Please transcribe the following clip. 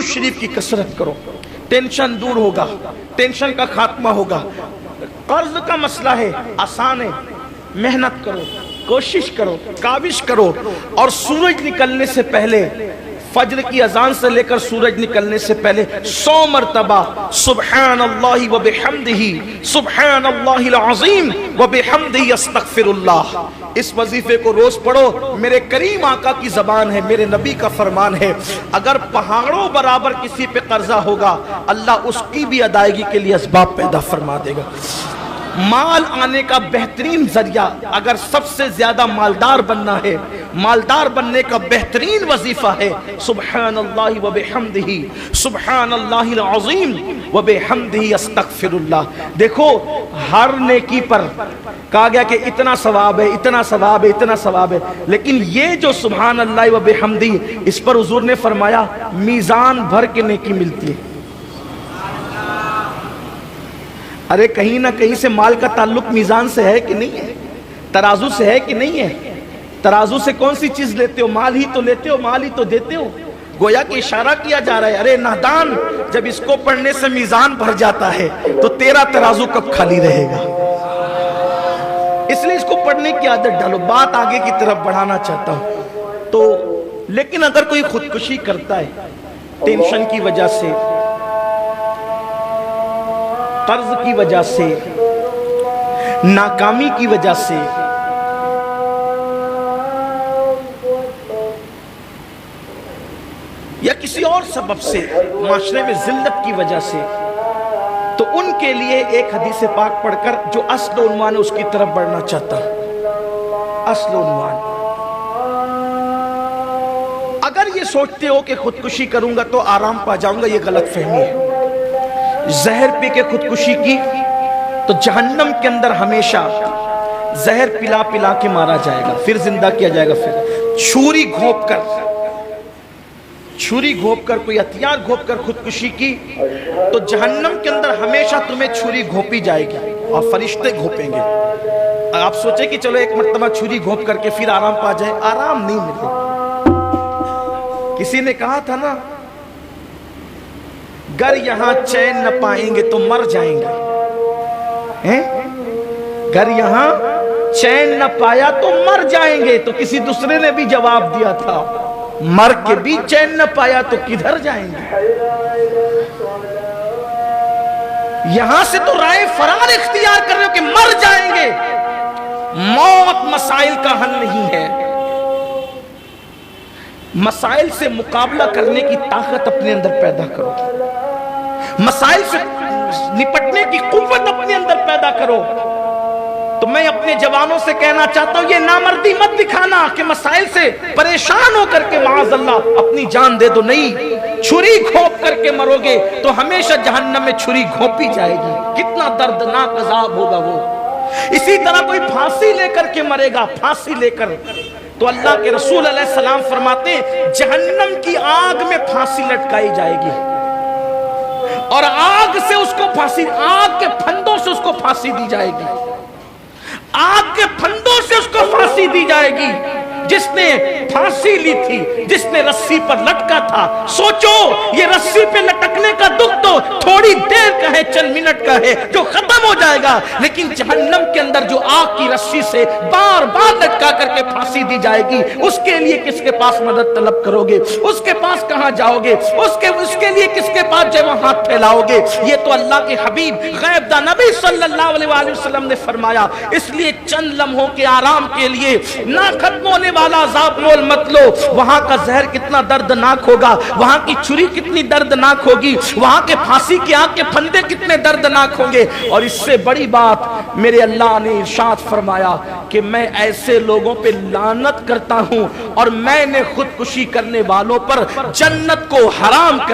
شریف کی کثرت کرو، ٹینشن دور ہوگا، ٹینشن کا خاتمہ ہوگا۔ قرض کا مسئلہ ہے، آسان ہے، محنت کرو، کوشش کرو، کاوش کرو، اور سورج نکلنے سے پہلے، فجر کی اذان سے لے کر سورج نکلنے سے پہلے 100 مرتبہ سبحان اللہ و بحمدہ، سبحان اللہ العظیم و بحمدہ استغفر اللہ، اس وظیفے کو روز پڑھو۔ میرے کریم آقا کی زبان ہے، میرے نبی کا فرمان ہے، اگر پہاڑوں برابر کسی پہ قرضہ ہوگا اللہ اس کی بھی ادائیگی کے لیے اسباب پیدا فرما دے گا۔ مال آنے کا بہترین ذریعہ، اگر سب سے زیادہ مالدار بننا ہے، مالدار بننے کا بہترین وظیفہ ہے سبحان اللہ و بحمدہ، سبحان اللہ العظیم و بحمدہ استغفر اللہ۔ دیکھو ہر نیکی پر کہا گیا کہ اتنا ثواب ہے، اتنا ثواب ہے، اتنا ثواب ہے، لیکن یہ جو سبحان اللہ و بحمدہ، اس پر حضور نے فرمایا میزان بھر کے نیکی ملتی ہے۔ ارے کہیں نہ کہیں سے مال کا تعلق میزان سے ہے کہ نہیں ہے، ترازو سے ہے کہ نہیں ہے؟ ترازو سے کون سی چیز لیتے ہو؟ مال ہی تو لیتے ہو، مال ہی تو دیتے ہو۔ گویا کہ اشارہ کیا جا رہا ہے، ارے نادان، جب اس کو پڑھنے سے میزان بھر جاتا ہے تو تیرا ترازو کب خالی رہے گا؟ اس لیے اس کو پڑھنے کی عادت ڈالو۔ بات آگے کی طرف بڑھانا چاہتا ہوں تو، لیکن اگر کوئی خودکشی کرتا ہے ٹینشن کی وجہ سے، قرض کی وجہ سے، ناکامی کی وجہ سے، یا کسی اور سبب سے، معاشرے میں ذلت کی وجہ سے، تو ان کے لیے ایک حدیث پاک پڑھ کر جو اصل عنوان ہے اس کی طرف بڑھنا چاہتا ہوں۔ اصل عنوان، اگر یہ سوچتے ہو کہ خودکشی کروں گا تو آرام پا جاؤں گا، یہ غلط فہمی ہے۔ زہر پی کے خودکشی کی تو جہنم کے اندر ہمیشہ زہر پلا پلا کے مارا جائے گا، پھر زندہ کیا جائے گا۔ پھر چھری گھونپ کر کوئی ہتھیار گھونپ کر خودکشی کی تو جہنم کے اندر ہمیشہ تمہیں چھری گھونپی جائے گی اور فرشتے گھونپیں گے۔ آپ سوچیں کہ چلو ایک مرتبہ چھری گھونپ کر کے پھر آرام پا جائے، آرام نہیں ملے۔ کسی نے کہا تھا نا، گر یہاں چین نہ پائیں گے تو مر جائیں گے، گر یہاں چین نہ پایا تو مر جائیں گے۔ تو کسی دوسرے نے بھی جواب دیا تھا، مر کے بھی چین نہ پایا تو کدھر جائیں گے؟ یہاں سے تو رائے فرار اختیار کر رہے ہو کہ مر جائیں گے۔ موت مسائل کا حل نہیں ہے، مسائل سے مقابلہ کرنے کی طاقت اپنے اندر پیدا کرو، مسائل سے نپٹنے کی قوت اپنے اندر پیدا کرو۔ تو میں اپنے جوانوں سے کہنا چاہتا ہوں، یہ نامردی مت دکھانا کہ مسائل سے پریشان ہو کر کے معاذ اللہ اپنی جان دے دو، نہیں، چھری گھونپ کر کے مرو گے تو ہمیشہ جہنم میں چھری گھونپی جائے گی۔ کتنا دردناک عذاب ہوگا وہ۔ اسی طرح کوئی پھانسی لے کر کے مرے گا، پھانسی لے کر، تو اللہ کے رسول علیہ السلام فرماتے ہیں جہنم کی آگ میں پھانسی لٹکائی جائے گی، اور آگ سے اس کو پھانسی، آگ کے پھندوں سے اس کو پھانسی دی جائے گی، آگ کے پھندوں سے اس کو پھانسی دی جائے گی۔ جس نے پھانسی لی تھی، جس نے رسی پر لٹکا تھا، سوچو یہ رسی پہ لٹکنے کا دکھ تو تھوڑی دیر کا ہے، چند منٹ کا ہے جو ختم ہو جائے گا، لیکن جہنم کے اندر جو آگ کی رسی سے بار بار لٹکا کر کے پھانسی دی جائے گی، اس کے لیے کس کے پاس مدد طلب کرو گے؟ اس کے پاس کہاں جاؤ گے؟ اس کے لیے کس کے پاس جو ہاتھ پھیلاؤ گے؟ یہ تو اللہ کے حبیب غیب داں نبی صلی اللہ علیہ وآلہ وسلم نے فرمایا۔ اس لیے چند لمحوں کے آرام کے لیے نہ ختم ہونے والا عذاب مول مت لو۔ وہاں کا زہر کتنا دردناک ہوگا، وہاں کی چھری کتنی دردناک ہوگی، وہاں کے پھانسی کی آنکھ کے پھندے کتنے دردناک ہوں گے۔ اور اس سے بڑی بات میرے اللہ نے ارشاد فرمایا کہ میں ایسے لوگوں پہ لعنت کرتا ہوں اور میں نے خودکشی کرنے والوں پر جنت کو حرام کر